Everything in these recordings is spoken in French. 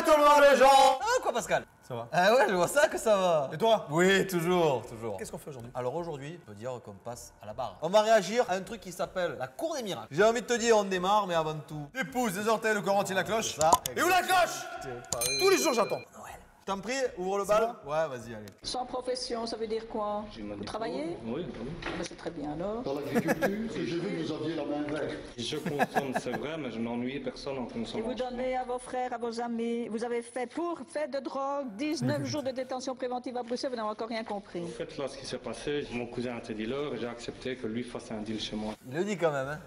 tout le monde les gens. Ah quoi Pascal? Ça va? Ah ouais, je vois ça que ça va. Et toi? Oui, toujours, toujours. Qu'est-ce qu'on fait aujourd'hui? Alors aujourd'hui, on peut dire qu'on passe à la barre. On va réagir à un truc qui s'appelle la cour des miracles. J'ai envie de te dire, on démarre, mais avant tout... Des pouces, des orteils, le Corentin, la cloche. Ça. Et où la cloche? Tous les jours j'attends. Je t'en prie, ouvre le bal. Ouais, vas-y, allez. Sans profession, ça veut dire quoi? Vous travaillez? Oui, oui. Ah ben, c'est très bien alors. Dans l'agriculture, j'ai vu que vous aviez la main verte. Je consomme, c'est vrai, mais je n'ennuie personne en Et consommant. vous donnez à vos frères, à vos amis, vous avez fait pour fait de drogue, 19 jours de détention préventive à Bruxelles, vous n'avez encore rien compris. En fait, là, ce qui s'est passé, mon cousin était dealer et j'ai accepté que lui fasse un deal chez moi. Il le dit quand même, hein.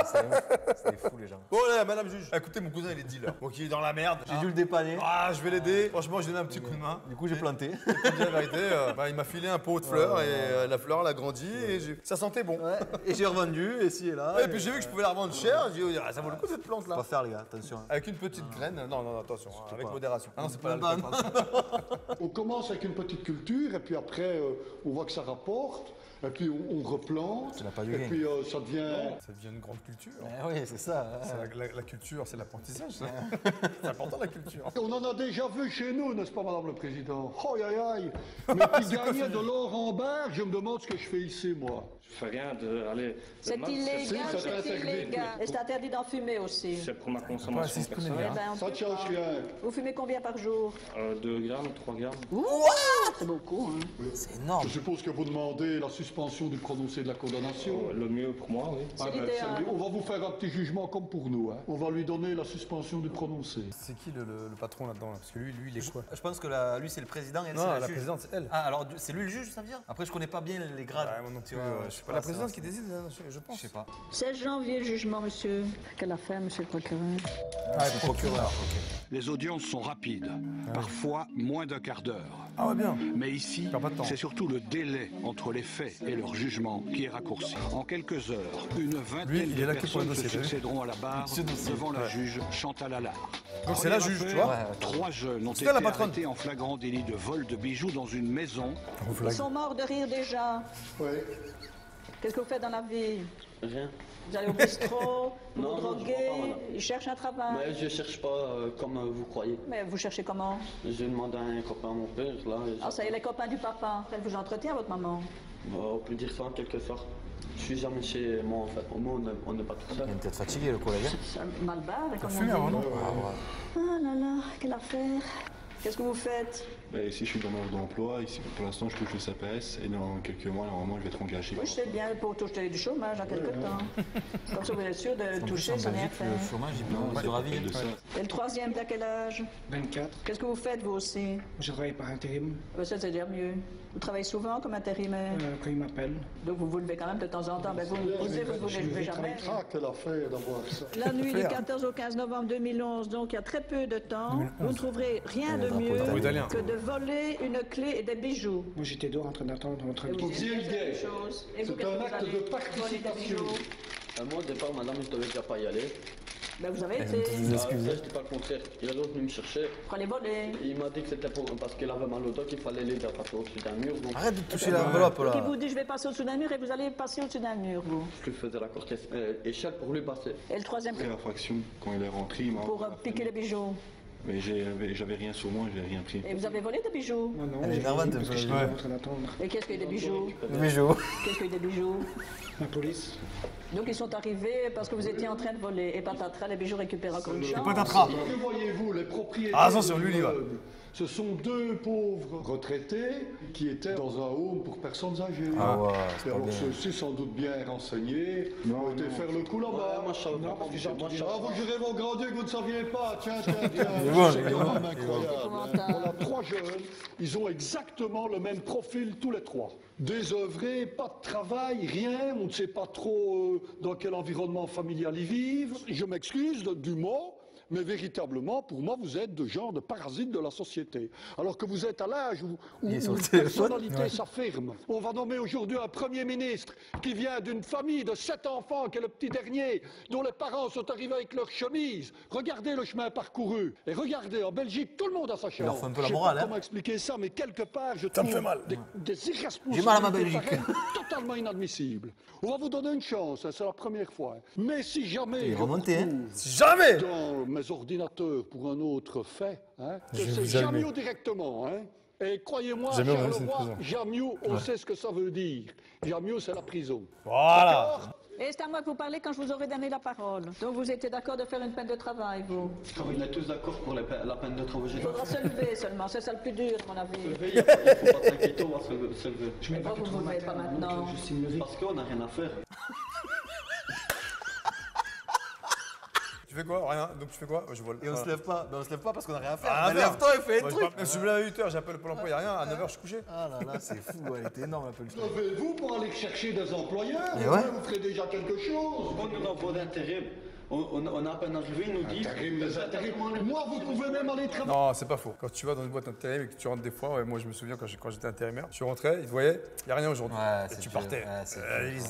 C'est des fous les gens. Bon là, madame juge. Écoutez, mon cousin il est dealer. Donc il est dans la merde. J'ai dû le dépanner. Ah, je vais l'aider. Franchement, je lui donne un petit coup de main. Du coup, j'ai planté. Pour dire la vérité, il m'a filé un pot de fleurs et la fleur elle a grandi et ça sentait bon. Ouais. Et j'ai revendu, et ci et là. Ouais, et puis j'ai vu que je pouvais la revendre cher. J'ai dit, ah, ça vaut le coup cette plante On là. va faire les gars, attention. Avec une petite graine. Non, non, attention, avec pas. modération. Ah non, c'est pas Non, la non, On commence avec une petite culture et puis après on voit que ça rapporte. Et puis on replante. n'a pas du et gain. puis ça devient... Ça devient une grande culture. Oui, c'est ça. C'est la culture, c'est l'apprentissage. ça. C'est important la culture. On en a déjà vu chez nous, n'est-ce pas, Madame le Président? Oh, aïe, aïe. Mais qui gagnait de l'or en barre, je me demande ce que je fais ici, moi. Je fais rien de. Allez. C'est illégal, ça c'est t'interdit. illégal. Et c'est interdit d'en fumer aussi. C'est pour ma consommation c'est personnelle. Eh ben, on Ça peut ne change pas. rien. Vous fumez combien par jour? 2 grammes, 3 grammes. C'est beaucoup, hein. C'est énorme. Je suppose que vous demandez la suspension du prononcé de la condamnation. Le mieux pour moi, oui. Ah ben, l'idéal. c'est mieux. On va vous faire un petit jugement comme pour nous. Hein. On va lui donner la suspension du prononcé. C'est qui le patron là-dedans là? Parce que lui, il est quoi? Je pense que lui, c'est le président et elle, Non, c'est la la juge. présidente, c'est elle. Ah, alors c'est lui le juge, ça veut dire? Après, je connais pas bien les grades. Ouais, moi non plus, Tu vois, je sais pas. La présidente qui décide, hein, je pense. Je sais pas. 16 janvier, le jugement, monsieur. Quelle affaire, monsieur le procureur? Ah, le procureur. Les audiences sont rapides, parfois moins d'un quart d'heure. Ah ouais, bien. Mais ici, Perds pas de temps. c'est surtout le délai entre les faits et leur jugement qui est raccourci. En quelques heures, une Lui, vingtaine il est de là que pour le personnes se dossier, succéderont à la barre Ce dossier, devant la ouais. juge Chantal Allard. Donc c'est la Première juge, tu affaire, vois. Ouais. 3 jeunes ont C'est été elle, la patronne. arrêtés en flagrant délit de vol de bijoux dans une maison. Ils sont morts de rire déjà. Oui. Qu'est-ce que vous faites dans la vie? Rien. Vous allez au bistrot, vous Non, vous non, je droguez, vois pas, madame. ils cherchent un travail. Mais je cherche pas comme vous croyez. Mais vous cherchez comment? J'ai demandé à un copain à mon père, là. et Ah, ça y est, les copains du papa. Elle vous entretient, votre maman? on peut dire ça en quelque sorte. Je suis jamais chez moi en fait. Au moins, on n'est pas tout seul. Il est peut-être fatigué, le collègue. Ça mal barre, comme on Fumé dit. avant, non? Ah là là, quelle affaire. Qu'est-ce que vous faites? Ici, je suis demandeur d'emploi. Ici, pour l'instant, je touche le CPS. Et dans quelques mois, normalement, je vais être engagé. Oui, je sais bien, pour toucher du chômage dans quelques temps. Comme ça, vous êtes sûr de toucher sans rien faire. Le chômage, il peut se ravir. De ça. Et le troisième, t'as quel âge? 24. Qu'est-ce que vous faites, vous aussi? Je travaille par intérim Ça, c'est déjà mieux. Vous travaillez souvent comme intérimaire? quand il m'appelle. Donc, vous vous levez quand même de temps en temps. Mais vous vous dites que vous ne levez jamais. Ah, quelle affaire d'avoir ça. La nuit du 14 au 15 novembre 2011, donc il y a très peu de temps, vous ne trouverez rien de mieux drapeau italien. que de voler une clé et des bijoux. Moi, j'étais dehors en train d'attendre, en train de... Et vous Deuxième dites quelque guerre. chose. Et vous, C'est qu'est-ce un que vous acte allez de voler des participation. bijoux? Moi, au départ, madame, je devais déjà pas y aller. Ben, vous avez été. Ça, je dis pas le contraire. Il a d'autres venu me chercher. Pour les voler. Et il m'a dit que c'était parce qu'il avait mal au dos qu'il fallait l'aider à passer au-dessus d'un mur. Donc, Arrête de toucher l'enveloppe Qui là. vous dit je vais passer au-dessus d'un mur et vous allez passer au-dessus d'un mur, vous. je lui faisais la courte échelle pour lui passer. Et le troisième, Après l'infraction, quand il est rentré, il m'a. pour piquer les bijoux. Mais j'avais rien sur moi, j'ai rien pris. Et vous avez volé des bijoux. Non, non, Elle est énervante, parce un que peu. j'étais Ouais. dehors en train d'attendre. Et qu'est-ce qu'il y a des bijoux? Le bijou. Qu'est-ce qu'il y a des bijoux? La police. Donc ils sont arrivés parce que vous étiez en train de voler. Et patatras, les bijoux récupérés comme une chance. Patatras. Que voyez-vous, les propriétaires Ah, attention, lui, il y va. d'immeubles, ce sont deux pauvres retraités qui étaient dans un home pour personnes âgées. Ah ouais, c'est Et pas alors bien. ceux-ci, sans doute bien renseignés, ont été faire le coup là-bas. moi, je savais pas. parce que j'ai entendu Ah, vous jurez mon grand Dieu que vous ne saviez pas. Tiens, tiens, tiens. bon, C'est il est quand bon. même incroyable. hein. épouvantable. Voilà, trois jeunes. Ils ont exactement le même profil, tous les trois. Désœuvrés, pas de travail, rien. On ne sait pas trop dans quel environnement familial ils vivent. Je m'excuse du mot. Mais véritablement, pour moi, vous êtes de genre de parasite de la société. Alors que vous êtes à l'âge où Il est sur une le téléphone. personnalité s'affirme. On va nommer aujourd'hui un Premier ministre qui vient d'une famille de 7 enfants, qui est le petit dernier, dont les parents sont arrivés avec leur chemise. Regardez le chemin parcouru. Et regardez, en Belgique, tout le monde a sa chance. leur faut un peu la Je sais morale, pas hein. comment expliquer ça, mais quelque part, je Ça me trouve fait mal. des irresponsabilités J'ai mal à ma Belgique. pareilles, totalement inadmissibles. On va vous donner une chance, hein, c'est la première fois. Mais si jamais Il est je remonté, hein. retrouve Jamais. dans mes ordinateurs pour un autre fait, hein, que Je c'est vous admets. Jamiot directement. Hein. Et croyez-moi, Jamiot, cher ouais, c'est une Leroy, prison. Jamiot, on sait ce que ça veut dire. Jamiot, c'est la prison. Voilà. Et c'est à moi de vous parler quand je vous aurai donné la parole. Donc vous étiez d'accord de faire une peine de travail, vous? On est tous d'accord pour la peine de travail. Il faudra se lever seulement, c'est ça le plus dur, à mon avis. Il ne faut pas s'inquiéter, on va se lever. Pourquoi vous ne vous levez pas maintenant? Parce qu'on n'a rien à faire. Tu fais quoi? Rien. Donc tu fais quoi? Je vole. Et on se lève pas. Ben, on se lève pas parce qu'on a rien à faire. Ah, Ben, lève-toi et fais un Moi, truc. je me lève à 8h, j'appelle Pôle emploi, il n'y a rien. À 9h, je suis couché. Ah là là, c'est fou, elle était énorme un peu le truc. Levez-vous pour aller chercher des employeurs, Et ouais. vous ferez déjà quelque chose. On nous envoie d'intérim. On a à peine arrivé, ils nous disent. Moi, vous pouvez même aller travailler. Non, c'est pas faux. Quand tu vas dans une boîte intérim et que tu rentres des fois, ouais, moi je me souviens quand j'étais intérimaire, je rentrais, il te voyait, il n'y a rien aujourd'hui. Ouais, Et c'est tu dur. partais. Ouais, c'est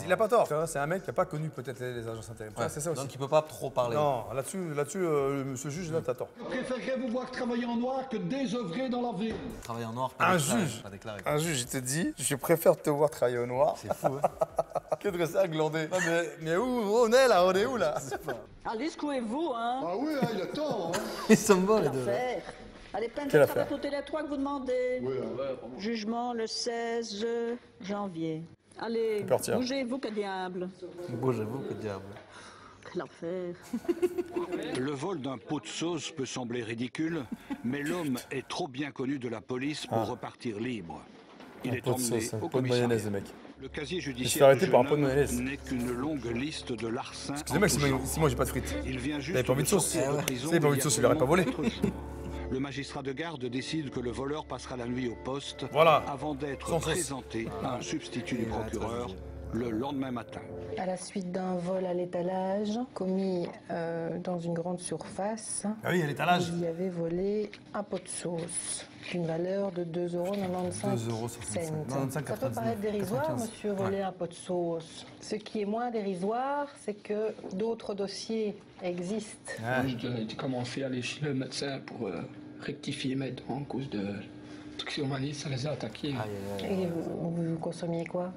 Il a pas tort. C'est un mec qui n'a pas connu peut-être les agences intérim. Ouais, C'est ça aussi. donc il peut pas trop parler. Non, là-dessus, monsieur juge, là, t'as tort. Préférez vous voir travailler en noir que désœuvrer dans la ville. Travailler en noir, Un déclaré, juge. pas déclaré. Un juge, il te dit, je préfère te voir travailler au noir C'est fou, hein. que de rester à glander. Ah, mais où on est là? On est où là? Allez, secouez-vous, hein. Ah oui, hein, il est temps. Hein. Ils sont bons les deux. L'affaire. Allez, peine de Quelle travail affaire? pour les trois que vous demandez. Oui, hein. Jugement le 16 janvier. Allez, partir. bougez-vous, que diable. Bougez-vous, que diable. L'affaire. Le vol d'un pot de sauce peut sembler ridicule, mais l'homme est trop bien connu de la police pour repartir libre. Il est pot de emmené sauce, au un pot de commissariat. mayonnaise, le mec. Le casier fait judiciaire arrêter du par un jeune pot de homme mayonnaise. n'est qu'une longue liste de larcins. Excusez-moi, Simon, j'ai pas de frites. Il vient juste T'avais pas envie de sauce? sortir de Ah ouais. prison, Si t'avais pas envie de sauce, il aurait pas volé. Le magistrat de garde décide que le voleur passera la nuit au poste Voilà. avant d'être Sans sauce. présenté à un substitut du procureur le lendemain matin. À la suite d'un vol à l'étalage commis dans une grande surface, Ah oui, à l'étalage. vous y avez volé un pot de sauce d'une valeur de 2,95 €. 2,65 €. Ça peut paraître dérisoire, 95. monsieur, voler un pot de sauce. Ce qui est moins dérisoire, c'est que d'autres dossiers existent. Ouais. J'ai commencé à aller chez le médecin pour rectifier mes dents à cause de l'instruction malice, ça les a attaqués. Et vous consommiez quoi?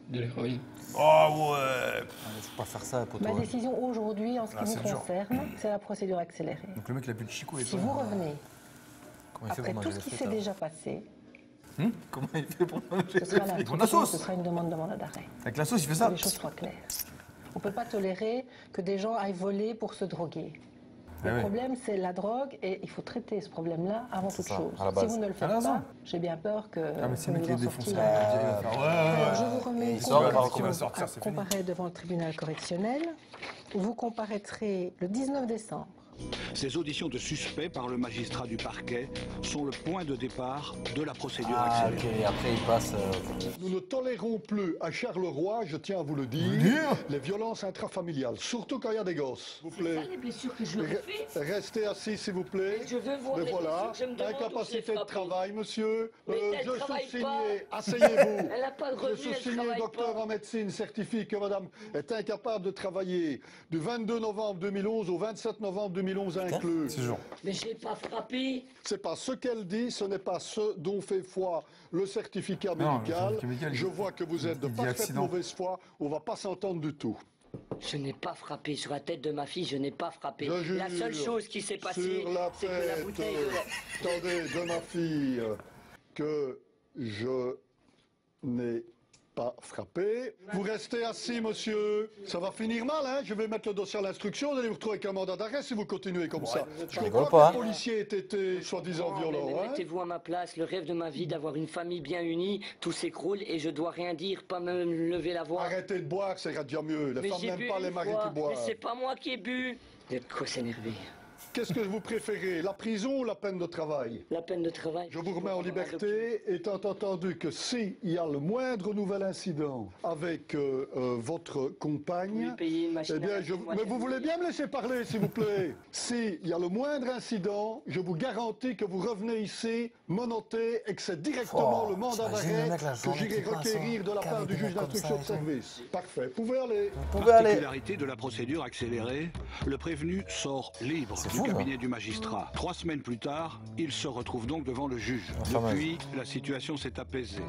De l'héroïne. Oh ouais. Il faut pas faire ça pour Ma toi. décision aujourd'hui, en ce qui Ah, vous c'est dur. concerne, c'est la procédure accélérée. Donc le mec, il a plus de chicot et Si tout. vous revenez, Comment il fait après pour tout manger ce les qui frites, s'est alors déjà passé, Comment il fait pour manger ce sera la l'instruction, sauce. ce sera une demande de mandat d'arrêt. Avec la sauce, il fait Que ça. les choses soient claires. On ne peut pas tolérer que des gens aillent voler pour se droguer. Le Ah oui. problème, c'est la drogue et il faut traiter ce problème-là avant toute ça, chose. à la Si base. vous ne le faites Ah, pas, non. j'ai bien peur que Ah, mais c'est vous le mec qui vous est en défoncé. sortirez. Alors, je vous remets une il sort, il va convocation va sortir, à c'est fini. comparer devant le tribunal correctionnel. Vous comparaîtrez le 19 décembre. Ces auditions de suspects par le magistrat du parquet sont le point de départ de la procédure Ah, accélérée. ok, et après il passe. Nous ne tolérons plus à Charleroi, je tiens à vous le dire, les violences intrafamiliales, surtout quand il y a des gosses. S'il vous plaît. Les blessures que je leur fais. Restez assis, s'il vous plaît. Je veux voir Mais les voilà, blessures, je me demande où je incapacité l'ai de frappée. travail, monsieur. Mais elle je travaille suis signé, pas. asseyez-vous. Elle n'a pas de Je revenu, suis elle signé, travaille docteur pas. en médecine, certifie que madame est incapable de travailler du 22 novembre 2011 au 27 novembre 2011 inclus. C'est jour. Mais je l'ai pas frappé. C'est pas ce qu'elle dit, ce n'est pas ce dont fait foi le certificat Non, le médical. certificat médical, Je il- vois que vous êtes de il dit parfaite accident. mauvaise foi. On va pas s'entendre du tout. Je n'ai pas frappé sur la tête de ma fille, je n'ai pas frappé. Je jure La seule chose qui s'est passée, sur la c'est que la tête, bouteille de... attendez, de ma fille, que je n'ai pas frappé. Vous restez assis, monsieur. Ça va finir mal, hein. Je vais mettre le dossier à l'instruction. Vous allez vous retrouver avec un mandat d'arrêt si vous continuez comme ça. Je rigole comprends pas, que le policier ait été soi-disant violent, Mais hein. mettez-vous à ma place, le rêve de ma vie d'avoir une famille bien unie, tout s'écroule et je dois rien dire, pas me lever la voix. Arrêtez de boire, ça ira déjà mieux. Les Mais femmes j'ai n'aiment bu pas les une maris fois, qui boivent. mais c'est pas moi qui ai bu. De quoi s'énerver? Qu'est-ce que vous préférez, la prison ou la peine de travail? La peine de travail. Je vous remets en liberté, étant entendu que s'il y a le moindre nouvel incident avec votre compagne, payer une machine eh bien, à laver, moi, mais je vous vais voulez vous bien me laisser parler, s'il vous plaît. S'il y a le moindre incident, je vous garantis que vous revenez ici, menotté, et que c'est directement le mandat t'imagines le d'arrêt mec, la que journée j'irai qui passe, requérir de la part du qu'avec des juge mecs comme d'instruction de ça et tout. service. Parfait, vous pouvez aller. Vous pouvez aller. Particularité de la procédure accélérée, le prévenu sort libre du fou, cabinet du magistrat. 3 semaines plus tard, il se retrouve donc devant le juge. fameuse. Depuis, la situation s'est apaisée.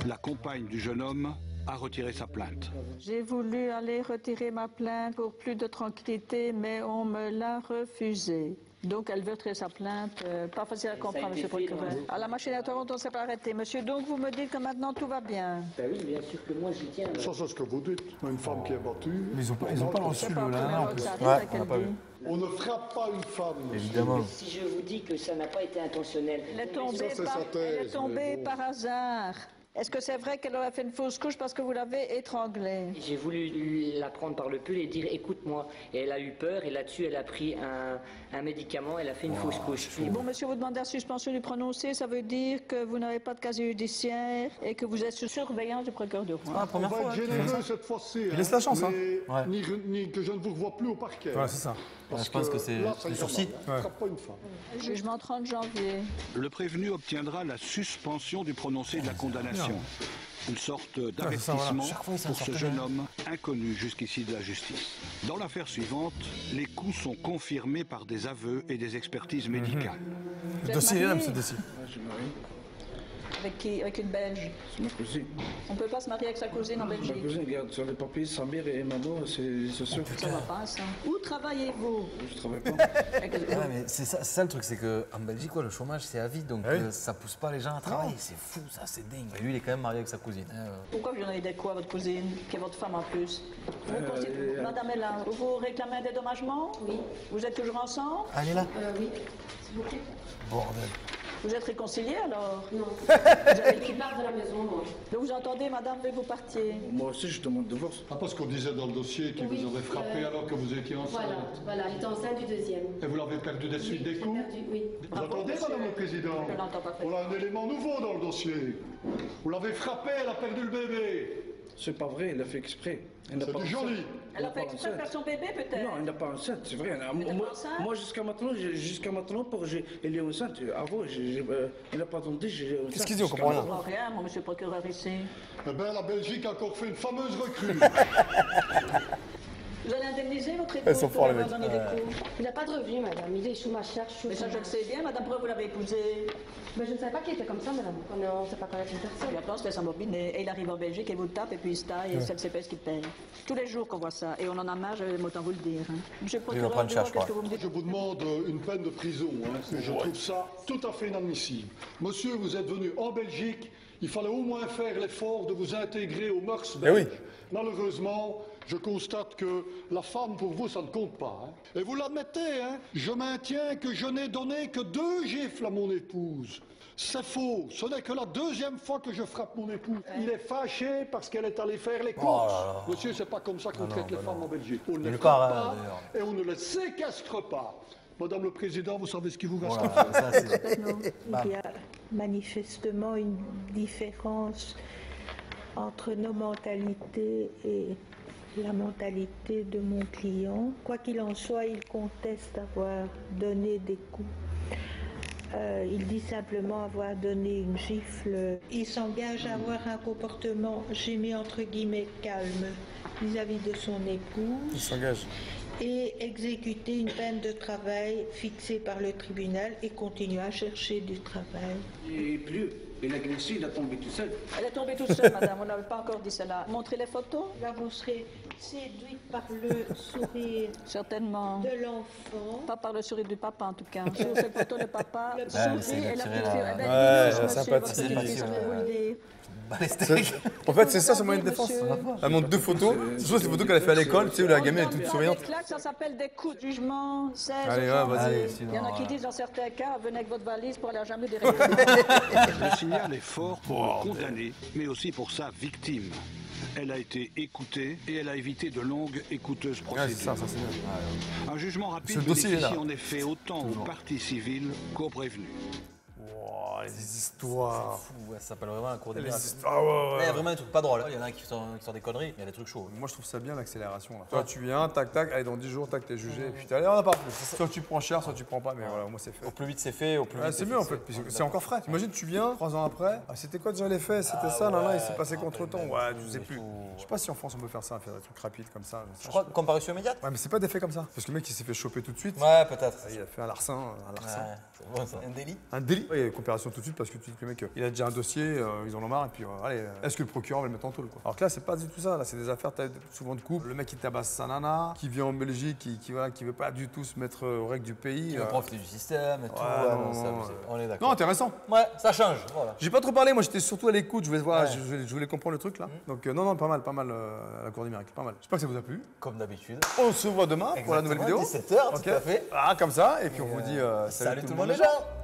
La compagne du jeune homme a retiré sa plainte. J'ai voulu aller retirer ma plainte pour plus de tranquillité, mais on me l'a refusé. Donc elle veut retirer sa plainte. Pas facile à comprendre, a été monsieur le fait procureur. dans- À la machine à on ne s'est pas arrêté, monsieur. Donc vous me dites que maintenant tout va bien. Ben oui, bien sûr que moi j'y tiens. Ça, c'est ce que vous dites. Une femme qui est battue. Mais ils ont pas reçu C'est pas le la première en fois plus. que ça arrive, Ouais, ça, qu'elle on n'a pas dit. vu. On ne frappe pas une femme. Évidemment. Si je vous dis que ça n'a pas été intentionnel. Elle est tombée, Ça, c'est sa thèse, elle est tombée mais bon. par hasard. Est-ce que c'est vrai qu'elle aurait fait une fausse couche parce que vous l'avez étranglée? J'ai voulu la prendre par le pull et dire écoute-moi. Et elle a eu peur et là-dessus elle a pris un médicament, elle a fait une fausse couche. Bon, monsieur, vous demandez la suspension du prononcé, ça veut dire que vous n'avez pas de casier judiciaire et que vous êtes sous surveillance du procureur du roi. La On première va fois. être généreux cette fois-ci. Il laisse la chance, hein. Mais ni que je ne vous revoie plus au parquet. Voilà, c'est ça. Parce je pense que c'est là, ça le ira sursis. mal, hein. On ne frappe pas une femme. Jugement 30 janvier. Le prévenu obtiendra la suspension du prononcé de la condamnation. Une sorte ça, d'avertissement voilà. Chaque fois, il s'en pour ce sortait jeune bien. homme inconnu jusqu'ici de la justice. Dans l'affaire suivante, les coups sont confirmés par des aveux et des expertises médicales. Vous Le êtes dossier, il est là, marié? monsieur Dossier. Je me marie. Avec qui? Avec une Belge. C'est ma cousine. On ne peut pas se marier avec sa cousine en Ma Belgique. cousine regarde sur les papiers, sa mère et maman, c'est sûr. Ça va pas, ça. Où travaillez-vous? Je travaille pas. Ouais, mais c'est ça le truc, c'est qu'en Belgique, le chômage c'est à vie, donc Ah oui. ça pousse pas les gens à travailler. C'est fou, ça, c'est dingue. Et lui, il est quand même marié avec sa cousine. Hein. Pourquoi vous en avez des quoi, votre cousine, qui est votre femme en plus? Madame est là. Vous réclamez un dédommagement? Oui. Vous êtes toujours ensemble? Ah, elle est là. Oui, s'il vous plaît. Bordel. Vous êtes réconciliés alors? Non. Vous avez qui part de la maison, moi. Donc vous entendez, madame, veut que vous partiez? Moi aussi, je demande divorce. Ah, parce qu'on disait dans le dossier qu'il Oui, vous aurait frappé alors que vous étiez enceinte. Voilà, elle était enceinte du deuxième. Et vous l'avez perdu des suites des coups. Oui. Vous entendez, madame le président? Je l'entends pas. On a un élément nouveau dans le dossier. Vous l'avez frappé, elle a perdu le bébé. C'est pas vrai, elle a fait exprès. Elle n'a C'est pas du enceinte. joli. Elle a fait exprès de faire son bébé, peut-être? Non, elle n'a pas enceinte, c'est vrai. Elle n'est pas enceinte? Moi, jusqu'à maintenant, elle est enceinte. Avant, elle n'a pas attendu, j'ai enceinte. Qu'est-ce qu'il dit? On comprend Je rien. comprends rien, mon monsieur le procureur ici. Eh bien, la Belgique a encore fait une fameuse recrue. Vous allez indemniser votre époux Elles sont pour forts, les avoir donné des coups? Il n'a pas de revenu, madame. Il est sous ma charge. Mais ça, je le sais bien, madame, pourquoi vous l'avez épousé? Mais je ne savais pas qu'il était comme ça, madame. On ne sait pas connaître une personne. Et après, on se laisse embobiner. Et il arrive en Belgique, et vous le tape, et puis il se taille, et c'est le CPS qui paye. Tous les jours qu'on voit ça. Et on en a marre, je vais autant vous le dire. Hein. Monsieur le Il va procureur, prendre cher, je qu'est-ce crois. que vous me dites? Je vous demande une peine de prison. Hein. Je trouve ça tout à fait inadmissible. Monsieur, vous êtes venu en Belgique. Il fallait au moins faire l'effort de vous intégrer aux mœurs Eh oui. belges. Malheureusement, je constate que la femme, pour vous, ça ne compte pas. Hein. Et vous l'admettez, hein. Je maintiens que je n'ai donné que 2 gifles à mon épouse. C'est faux. Ce n'est que la 2e fois que je frappe mon épouse. Il est fâché parce qu'elle est allée faire les courses. Monsieur, c'est pas comme ça qu'on traite les femmes en Belgique. On ne les le frappe corps, pas hein, d'ailleurs. et on ne les séquestre pas. Madame le Président, vous savez ce qui vous reste Voilà, à faire. ça, c'est- Il y a manifestement une différence entre nos mentalités et la mentalité de mon client. Quoi qu'il en soit, il conteste avoir donné des coups. Il dit simplement avoir donné une gifle. Il s'engage à avoir un comportement, j'ai mis entre guillemets, calme vis-à-vis de son épouse. Il s'engage. Et exécuter une peine de travail fixée par le tribunal et continuer à chercher du travail. Et plus, il a glissé, il a tombé tout seul. Elle est tombée toute seule, madame, on n'avait pas encore dit cela. Montrez les photos? Là, vous serez séduite par le sourire Certainement. de l'enfant. Pas par le sourire du papa, en tout cas. Sur cette photo, le papa mais sourit c'est et la naturel, petite fille. hein. Eh ben, Ouais, monsieur, sympathique. votre petite fille, ça peut vous le dire. Bah, les steaks. En fait, c'est ça son moyen de défense. Monsieur. Elle montre 2 photos. C'est soit ces photos qu'elle a fait à l'école, tu sais, où la gamine est toute souriante. Avec claque, ça s'appelle des coups de jugement, 16 Allez, ouais, janvier. vas-y. Allez, Il y en a sinon, qui disent dans certains cas, venez avec votre valise pour aller à jamais des Le signal est fort pour le condamné, mais aussi pour sa victime. Elle a été écoutée et elle a évité de longues et coûteuses Ouais, c'est ça, procédures. ça c'est bien. Un jugement rapide Ce dossier est bénéficie là. en effet autant aux parties civiles qu'aux prévenus. Wow, les histoires. Fou, ouais, ça s'appelle vraiment un cours des Les miracles. histoires, ouais, Il y a ouais. vraiment des trucs pas drôles. Il y en a qui sortent des conneries, il y a des trucs chauds. Moi, je trouve ça bien l'accélération. Là. Toi, tu viens, tac, tac, allez, dans 10 jours, tac, t'es jugé. Et puis, allez, on n'a pas plus. Soit tu prends cher, soit tu prends pas, mais voilà, moi, c'est fait. Au plus vite c'est fait, au plus Ouais, vite c'est mieux en fait, puisque c'est encore frais. Imagine, tu viens 3 ans après, ah, c'était quoi déjà les faits? C'était ça, là, il s'est passé contre temps. Ouais, tu sais plus. Je sais pas si en France on peut faire ça, faire des trucs rapides comme ça. Je crois que comparution immédiate. Ouais, mais c'est pas des faits comme ça. Parce que le mec il s'est fait choper tout de suite. Ouais, peut-être. Il a fait un larcin. Ouais, c'est bon ça. Un délit. Un délit. Oui, coopération tout de suite parce que tu dis que le mec, il a déjà un dossier, ils en ont marre et puis allez, est-ce que le procureur va le mettre en tôle quoi. Alors que là, c'est pas du tout ça. Là, c'est des affaires souvent de couple. Le mec qui tabasse sa nana, qui vient en Belgique, qui veut pas du tout se mettre aux règles du pays. Qui veut profiter du système et tout. On est d'accord. Non, intéressant. Ouais, ça change. Voilà. J'ai pas trop parlé, moi j'étais surtout à l'écoute, je voulais comprendre le truc là. Donc non, pas mal la Cour des miracles, pas mal. J'espère que ça vous a plu. Comme d'habitude. On se voit demain pour la nouvelle vidéo. 17h, tout à fait. Ah, comme ça, et puis on vous dit salut tout le monde les gens.